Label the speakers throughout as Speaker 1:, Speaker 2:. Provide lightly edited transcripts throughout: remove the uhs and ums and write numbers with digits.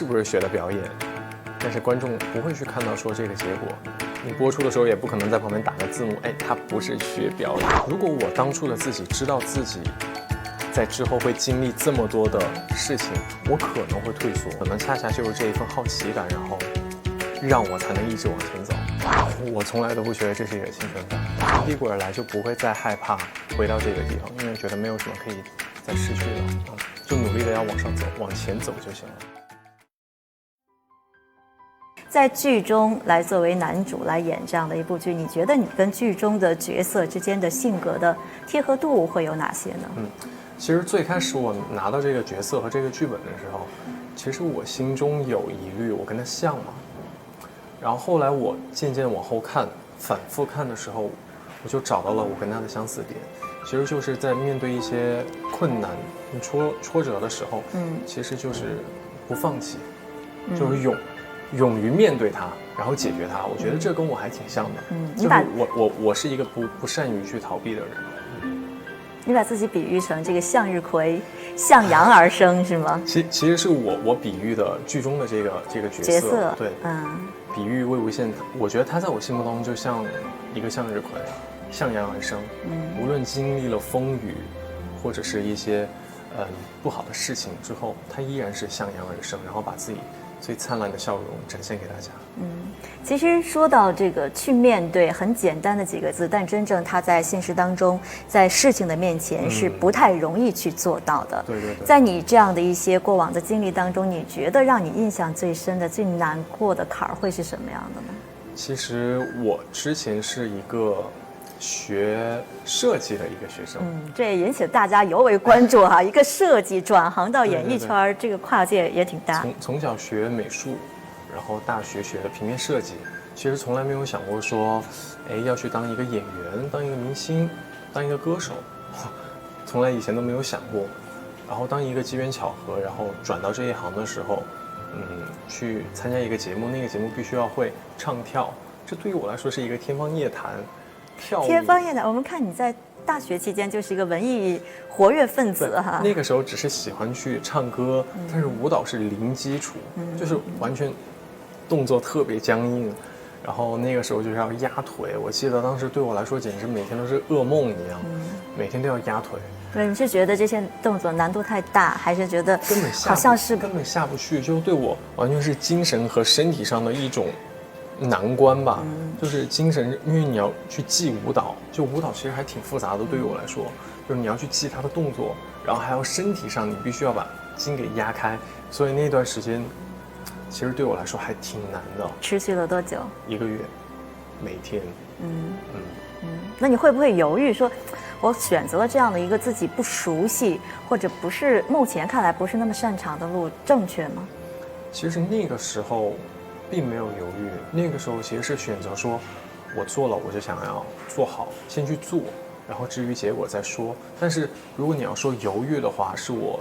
Speaker 1: 是不是学的表演，但是观众不会去看到说这个结果。你播出的时候也不可能在旁边打个字幕，哎，他不是学表演。如果我当初的自己知道自己在之后会经历这么多的事情，我可能会退缩，可能恰恰就是这一份好奇感，然后让我才能一直往前走。我从来都不觉得这是一个兴奋感，从低谷而来就不会再害怕回到这个地方，因为觉得没有什么可以再失去的，就努力的要往上走，往前走就行了。
Speaker 2: 在剧中来作为男主来演这样的一部剧，你觉得你跟剧中的角色之间的性格的贴合度会有哪些呢？
Speaker 1: 其实最开始我拿到这个角色和这个剧本的时候，其实我心中有疑虑，我跟他像吗？然后后来我渐渐往后看，反复看的时候，我就找到了我跟他的相似点。其实就是在面对一些困难、挫折的时候，其实就是不放弃，就是勇于面对它，然后解决它。我觉得这跟我还挺像的。就是我是一个不善于去逃避的人。
Speaker 2: 你把自己比喻成这个向日葵向阳而生是吗？
Speaker 1: 其实是我比喻的剧中的这个角色，对，比喻魏无羡，我觉得他在我心目当中就像一个向日葵，向阳而生。无论经历了风雨，或者是一些不好的事情之后，他依然是向阳而生，然后把自己最灿烂的笑容展现给大家。
Speaker 2: 其实说到这个去面对，很简单的几个字，但真正他在现实当中，在事情的面前是不太容易去做到的。
Speaker 1: 对。
Speaker 2: 在你这样的一些过往的经历当中，你觉得让你印象最深的、最难过的坎儿会是什么样的呢？
Speaker 1: 其实我之前是一个学设计的一个学生，
Speaker 2: 这也引起了大家尤为关注哈。一个设计转行到演艺圈，这个跨界也挺大。
Speaker 1: 从小学美术，然后大学学的平面设计，其实从来没有想过说，要去当一个演员，当一个明星，当一个歌手，从来以前都没有想过。然后当一个机缘巧合，然后转到这一行的时候，去参加一个节目，那个节目必须要会唱跳，这对于我来说是一个天方夜谭。
Speaker 2: 天方夜谭，我们看你在大学期间就是一个文艺活跃分子哈。
Speaker 1: 那个时候只是喜欢去唱歌，但是舞蹈是零基础，就是完全动作特别僵硬，然后那个时候就是要压腿。我记得当时对我来说简直每天都是噩梦一样，每天都要压腿。
Speaker 2: 对，你是觉得这些动作难度太大，还是觉得好像是
Speaker 1: 根本下不去？就对我完全是精神和身体上的一种难关吧。就是精神，因为你要去记舞蹈，就舞蹈其实还挺复杂的。对于我来说，就是你要去记它的动作，然后还要身体上你必须要把筋给压开，所以那段时间其实对我来说还挺难的。
Speaker 2: 持续了多久
Speaker 1: ？1个月，每天。
Speaker 2: 那你会不会犹豫说，我选择了这样的一个自己不熟悉或者不是目前看来不是那么擅长的路，正确吗？
Speaker 1: 其实那个时候并没有犹豫，那个时候其实是选择说，我做了我就想要做好，先去做，然后至于结果再说。但是如果你要说犹豫的话，是我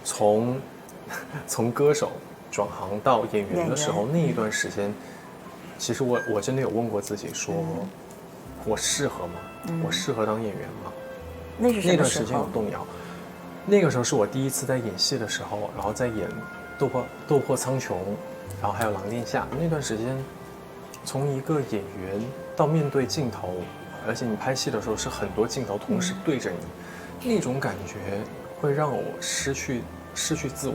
Speaker 1: 从歌手转行到演员的时候那一段时间，其实我真的有问过自己说，我适合吗？我适合当演员吗？那段时间有动摇。那个时候是我第一次在演戏的时候，然后在演斗破苍穹，然后还有狼殿下。那段时间从一个演员到面对镜头，而且你拍戏的时候是很多镜头同时对着你，那种感觉会让我失去自我。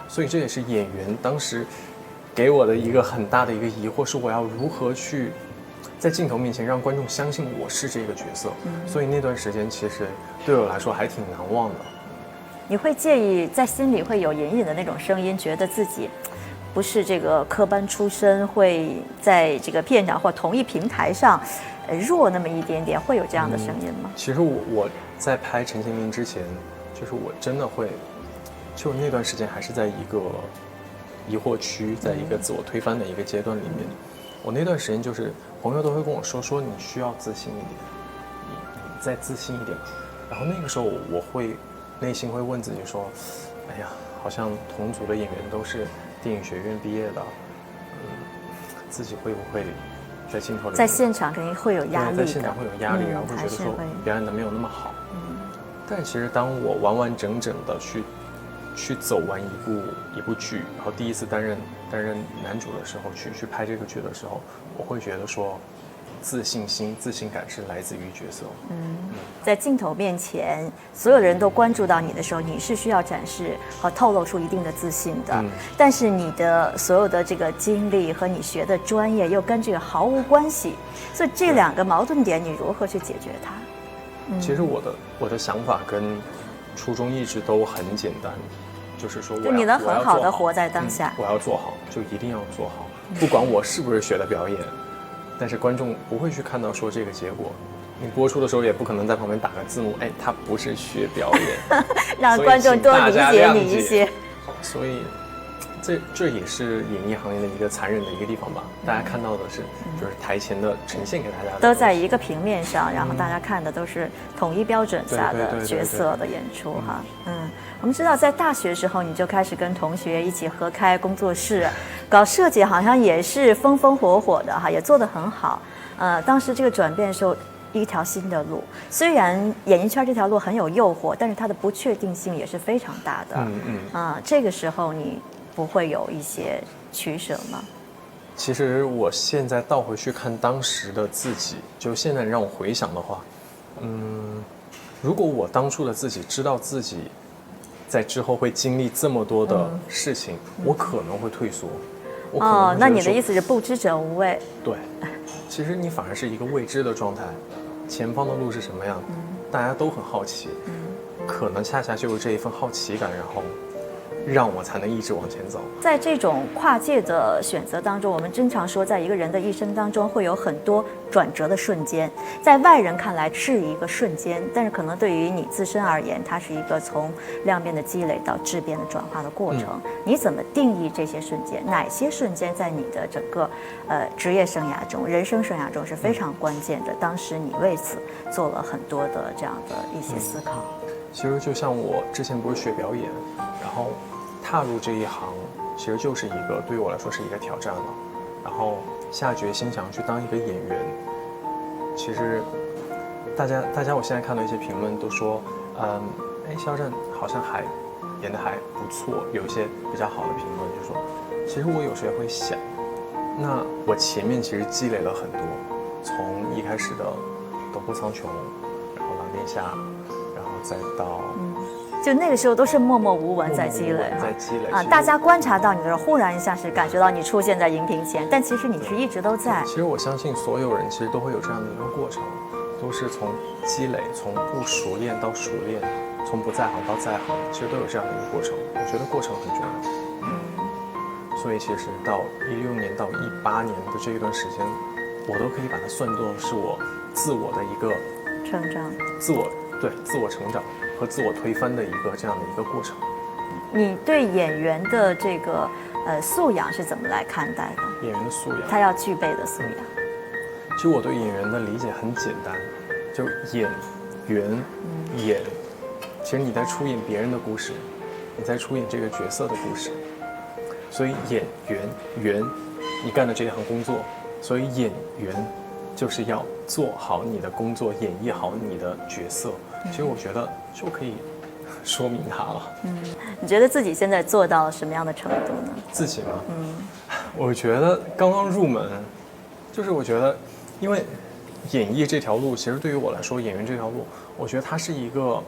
Speaker 1: 所以这也是演员当时给我的一个很大的一个疑惑，是我要如何去在镜头面前让观众相信我是这个角色。所以那段时间其实对我来说还挺难忘的。
Speaker 2: 你会介意在心里会有隐隐的那种声音，觉得自己不是这个科班出身，会在这个片场或同一平台上弱那么一点点，会有这样的声音吗？
Speaker 1: 其实我在拍《陈情令》之前，就是我真的会，就那段时间还是在一个疑惑区，在一个自我推翻的一个阶段里面。我那段时间就是朋友都会跟我说你需要自信一点，你再自信一点。然后那个时候我会内心会问自己说，哎呀，好像同组的演员都是电影学院毕业的，自己会不会在镜头里，
Speaker 2: 在现场肯定会有压力的，
Speaker 1: 在现场会有压力，然后会觉得说表演的没有那么好。但其实当我完完整整的去走完一部剧，然后第一次担任男主的时候，去拍这个剧的时候，我会觉得说，自信感是来自于角色。
Speaker 2: 在镜头面前，所有人都关注到你的时候，你是需要展示和透露出一定的自信的。但是你的所有的这个经历和你学的专业又跟这个毫无关系，所以这两个矛盾点你如何去解决它？
Speaker 1: 其实我的想法跟初衷一直都很简单，就是说
Speaker 2: 就你能很好的活在当下，
Speaker 1: 我要做好，就一定要做好，不管我是不是学的表演，但是观众不会去看到说这个结果。你播出的时候也不可能在旁边打个字幕，哎，他不是学表演，
Speaker 2: 让观众多理解你一些。
Speaker 1: 所以，这也是演艺行业的一个残忍的一个地方吧。大家看到的是，就是台前的呈现给大家的
Speaker 2: 都在一个平面上，然后大家看的都是统一标准下的角色的演出哈。我们知道在大学时候你就开始跟同学一起合开工作室，搞设计好像也是风风火火的哈，也做得很好。当时这个转变的时候。一条新的路，虽然演艺圈这条路很有诱惑，但是它的不确定性也是非常大的。这个时候你不会有一些取舍吗？
Speaker 1: 其实我现在倒回去看当时的自己，就现在让我回想的话，如果我当初的自己知道自己在之后会经历这么多的事情，我可能会退缩。
Speaker 2: 那你的意思是不知者无畏？
Speaker 1: 对，其实你反而是一个未知的状态。前方的路是什么样，大家都很好奇，可能恰恰就是这一份好奇感，然后让我才能一直往前走。
Speaker 2: 在这种跨界的选择当中，我们经常说，在一个人的一生当中会有很多转折的瞬间，在外人看来是一个瞬间，但是可能对于你自身而言，它是一个从量变的积累到质变的转化的过程。你怎么定义这些瞬间？哪些瞬间在你的整个职业生涯中、人生生涯中是非常关键的？当时你为此做了很多的这样的一些思考。
Speaker 1: 其实就像我之前不是学表演，然后踏入这一行，其实就是一个对于我来说是一个挑战了。然后下决心想去当一个演员，其实大家我现在看到一些评论都说，肖战好像还演得还不错，有一些比较好的评论就说，其实我有时候会想，那我前面其实积累了很多，从一开始的斗破苍穹，然后狼殿下，然后再到
Speaker 2: 就那个时候都是默默无闻在积累，大家观察到你的时候，忽然一下是感觉到你出现在荧屏前，但其实你是一直都在。
Speaker 1: 其实我相信所有人其实都会有这样的一个过程，都是从积累，从不熟练到熟练，从不在行到在行，其实都有这样的一个过程。我觉得过程很重要。所以其实到16年到18年的这一段时间，我都可以把它算作是我自我的一个
Speaker 2: 成长，
Speaker 1: 自我成长和自我推翻的一个这样的一个过程。
Speaker 2: 你对演员的这个素养是怎么来看待的？
Speaker 1: 演员的素养，
Speaker 2: 他要具备的素养。
Speaker 1: 其实我对演员的理解很简单，就演员演，其实你在出演别人的故事，你在出演这个角色的故事。所以演员，你干的这一行工作，所以演员就是要做好你的工作，演绎好你的角色。其实我觉得就可以说明它了。
Speaker 2: 你觉得自己现在做到什么样的程度呢？
Speaker 1: 自己吗？我觉得刚刚入门，就是我觉得，因为演艺这条路，其实对于我来说，演员这条路，我觉得它是一个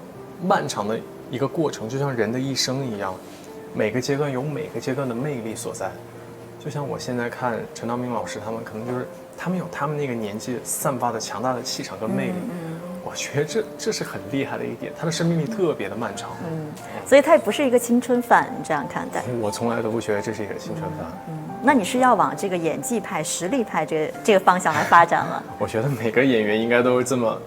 Speaker 1: 漫长的一个过程，就像人的一生一样，每个阶段有每个阶段的魅力所在。就像我现在看陈道明老师他们，可能就是他们有他们那个年纪散发的强大的气场跟魅力。我觉得这是很厉害的一点，他的生命力特别的漫长。
Speaker 2: 所以他也不是一个青春饭，你这样看待？
Speaker 1: 我从来都不觉得这是一个青春饭。
Speaker 2: 那你是要往这个演技派、实力派这个方向来发展了？
Speaker 1: 我觉得每个演员应该都是这么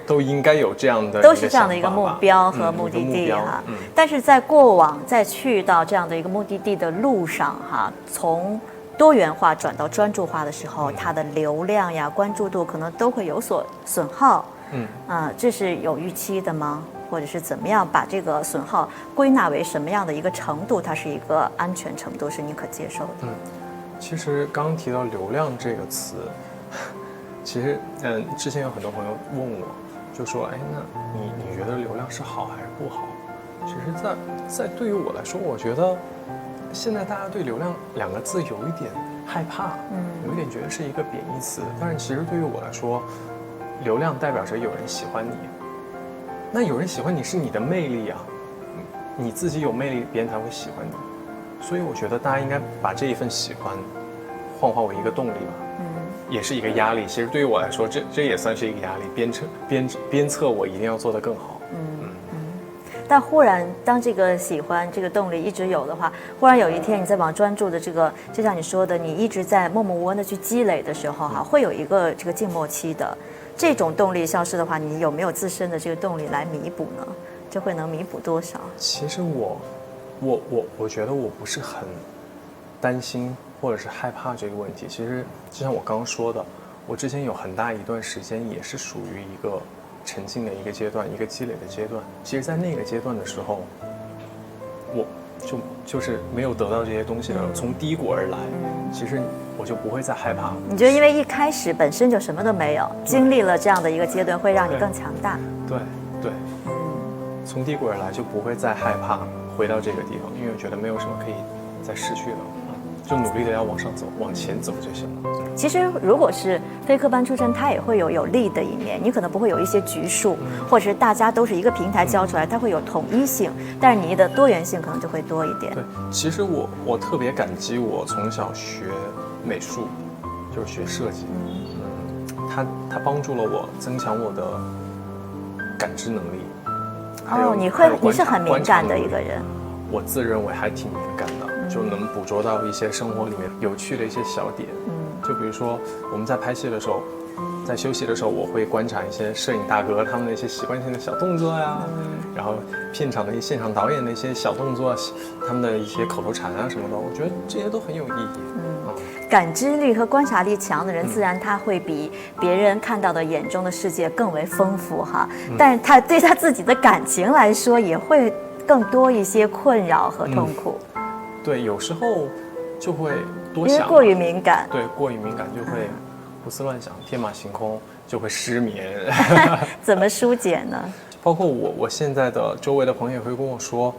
Speaker 1: 都应该有这样的，
Speaker 2: 都是这样的一个目标和目的地哈。但是在过往再去到这样的一个目的地的路上哈，从多元化转到专注化的时候，它的流量呀、关注度可能都会有所损耗。这是有预期的吗？或者是怎么样把这个损耗归纳为什么样的一个程度？它是一个安全程度是你可接受的？
Speaker 1: 其实刚刚提到流量这个词，其实之前有很多朋友问我，就说，那你觉得流量是好还是不好？其实在对于我来说，我觉得现在大家对流量2个字有一点害怕，有一点觉得是一个贬义词。但是其实对于我来说，流量代表着有人喜欢你，那有人喜欢你是你的魅力啊，你自己有魅力，别人才会喜欢你。所以我觉得大家应该把这一份喜欢幻化为一个动力吧，也是一个压力。其实对于我来说，这也算是一个压力，鞭策我一定要做得更好。
Speaker 2: 但忽然，当这个喜欢这个动力一直有的话，忽然有一天你在往专注的这个，就像你说的，你一直在默默无闻的去积累的时候，会有一个这个静默期的。这种动力消失的话，你有没有自身的这个动力来弥补呢？这会能弥补多少？
Speaker 1: 其实我觉得我不是很担心或者是害怕这个问题。其实就像我刚刚说的，我之前有很大一段时间也是属于一个沉浸的一个阶段，一个积累的阶段。其实在那个阶段的时候，我就是没有得到这些东西的，从低谷而来，其实我就不会再害怕。
Speaker 2: 你觉得因为一开始本身就什么都没有，经历了这样的一个阶段，会让你更强大？
Speaker 1: 对，从低谷而来就不会再害怕回到这个地方，因为我觉得没有什么可以再失去的，就努力的要往上走，往前走就行了。
Speaker 2: 其实如果是非科班出身，它也会有利的一面，你可能不会有一些局数，或者是大家都是一个平台教出来，它会有统一性，但是你的多元性可能就会多一点。
Speaker 1: 对，其实我特别感激我从小学美术，就是学设计，它帮助了我增强我的感知能力。
Speaker 2: 你是很敏感的一个人。
Speaker 1: 我自认为还挺敏感的，就能捕捉到一些生活里面有趣的一些小点。就比如说我们在拍戏的时候，在休息的时候，我会观察一些摄影大哥他们的一些习惯性的小动作呀，然后片场的一些现场导演的一些小动作，他们的一些口头禅啊什么的，我觉得这些都很有意义。
Speaker 2: 感知力和观察力强的人，自然他会比别人看到的眼中的世界更为丰富哈。但是他对他自己的感情来说，也会更多一些困扰和痛苦。
Speaker 1: 对，有时候就会多想，
Speaker 2: 因为过于敏感。
Speaker 1: 对，过于敏感就会胡思乱想，天马行空，就会失眠。
Speaker 2: 怎么疏解呢？
Speaker 1: 包括我现在的周围的朋友也会跟我说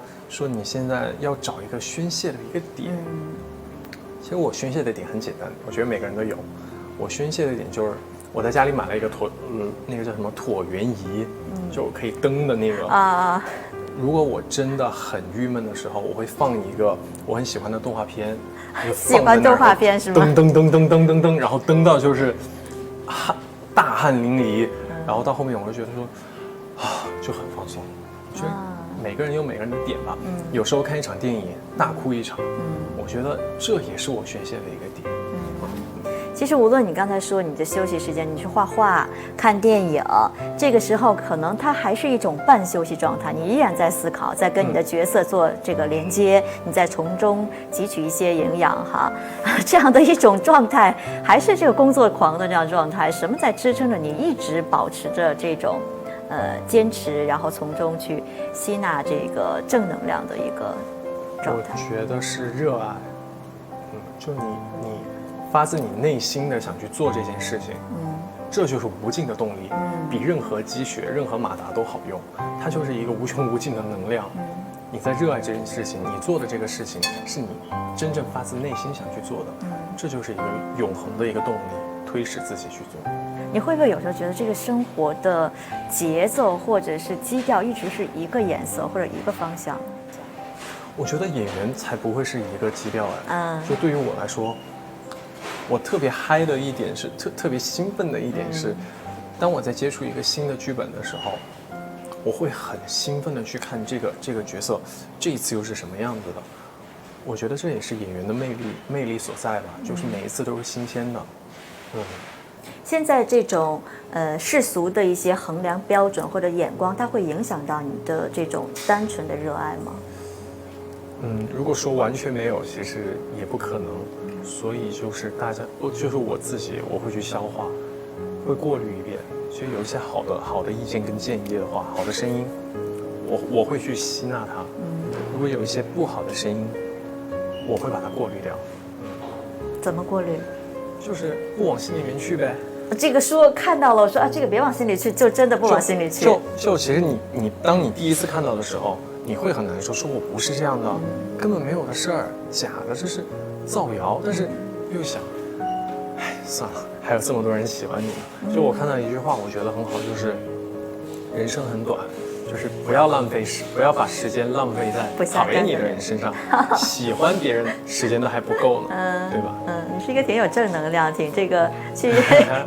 Speaker 1: 你现在要找一个宣泄的一个点。其实我宣泄的点很简单，我觉得每个人都有。我宣泄的点就是我在家里买了一个那个叫什么椭圆仪，就可以蹬的那个啊。如果我真的很郁闷的时候，我会放一个我很喜欢的动画片。
Speaker 2: 喜欢动画片是吗？
Speaker 1: 噔，然后蹬到就是大汗淋漓，然后到后面我就觉得就很放松。就每个人有每个人的点吧。有时候看一场电影大哭一场，我觉得这也是我宣泄的一个点。
Speaker 2: 其实无论你刚才说你的休息时间，你去画画、看电影，这个时候可能它还是一种半休息状态，你依然在思考，在跟你的角色做这个连接，你在从中汲取一些营养哈，这样的一种状态，还是这个工作狂的这样状态。什么在支撑着你一直保持着这种坚持，然后从中去吸纳这个正能量的一个状态？
Speaker 1: 我觉得是热爱，就你发自你内心的想去做这件事情，这就是无尽的动力，比任何积雪、任何马达都好用。它就是一个无穷无尽的能量。你在热爱这件事情，你做的这个事情是你真正发自内心想去做的，这就是一个永恒的一个动力，推使自己去做。
Speaker 2: 你会不会有时候觉得这个生活的节奏或者是基调一直是一个颜色或者一个方向？
Speaker 1: 我觉得演员才不会是一个基调就对于我来说，我特别嗨的一点是特别兴奋的一点是，当我在接触一个新的剧本的时候，我会很兴奋的去看这个角色这一次又是什么样子的。我觉得这也是演员的魅力所在吧，就是每一次都是新鲜的。
Speaker 2: 现在这种世俗的一些衡量标准或者眼光，它会影响到你的这种单纯的热爱吗？
Speaker 1: 如果说完全没有，其实也不可能。所以就是就是我自己，我会去消化，会过滤一遍。其实有一些好的意见跟建议的话，好的声音，我会去吸纳它。如果有一些不好的声音，我会把它过滤掉。
Speaker 2: 怎么过滤？
Speaker 1: 就是不往心里面去呗。
Speaker 2: 这个书看到了，我说这个别往心里去，就真的不往心里去。
Speaker 1: 就其实你当你第一次看到的时候，你会很难受，说我不是这样的，根本没有的事儿，假的，这是造谣。但是又想，哎，算了，还有这么多人喜欢你呢。就我看到一句话，我觉得很好，就是人生很短。就是不要把时间浪费在讨厌你的人身上，喜欢别人时间都还不够呢，对吧？
Speaker 2: 你是一个挺有正能量，挺这个去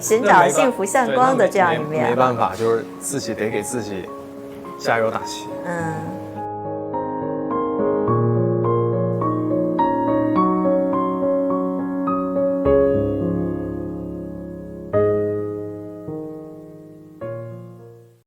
Speaker 2: 寻找幸福向光的这样一面。
Speaker 1: 没办法，就是自己得给自己加油打气。